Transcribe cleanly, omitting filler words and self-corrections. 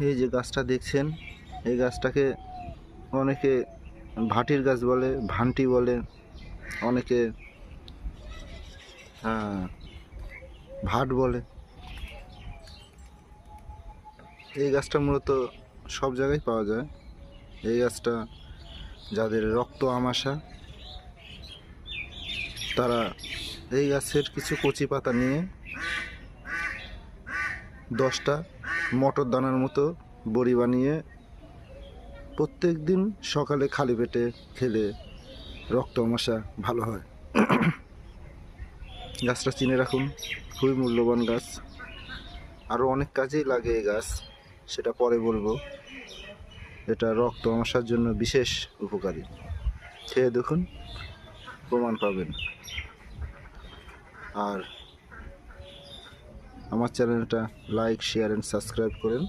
এই যে গাছটা দেখছেন, এই গাছটাকে অনেকে ভাটির গাছ বলে, ভান্টি বলে, অনেকে ভাট বলে। এই গাছটা মূলত সব জায়গায় পাওয়া যায়। এই গাছটা যাদের রক্ত আমাশা তারা এই গাছের কিছু কচি পাতা নিয়ে 10টা মটর দানার মতো বড়ি বানিয়ে প্রত্যেক দিন সকালে খালি পেটে খেলে রক্ত আমাশা ভালো হয়। গাছটা চিনে রাখুন, খুবই মূল্যবান গাছ। আরও অনেক কাজেই লাগে এই গাছ, সেটা পরে বলবো। এটা রক্ত আমাশার জন্য বিশেষ উপকারী। খেয়ে দেখুন, প্রমাণ পাবেন। আর আমার চ্যানেলটা লাইক, শেয়ার অ্যান্ড সাবস্ক্রাইব করেন।